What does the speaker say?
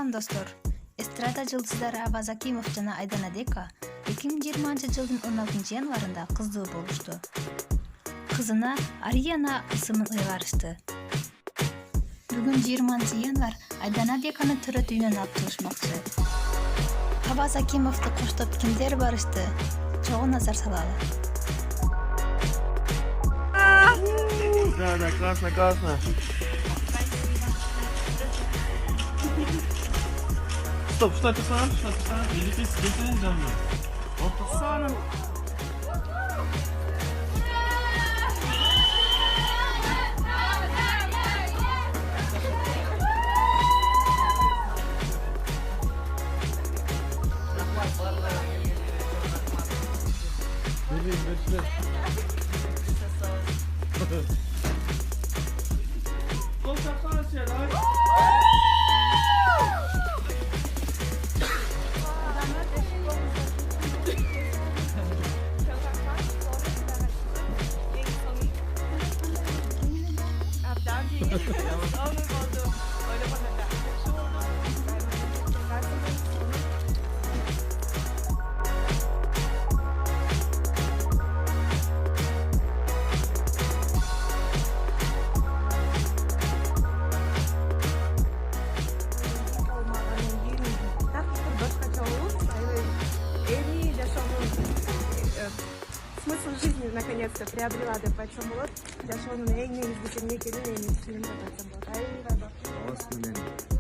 Салам достор. Эстрада жылдыздары Аваз Акимов жана Айдана Дека 2020-жылдын 16 январында кыздуу болушту. Кызына АРИАНА ысымын ыйгарышты. Бүгүн 20 январ Айдана Деканы төрөт үйүнөн алып чыгышмакчы. Аваз Акимовду коштоп кимдер барышты? Чогуу назар салалы. Да, классно. Стоп, что это сам? Или ты с за мной? Вот сам. Смысл жизни наконец-то приобрела деп айтсам болот. Жашоонун эң негизги эмне экенин эми түшүнүп жатсам болот. Айдана.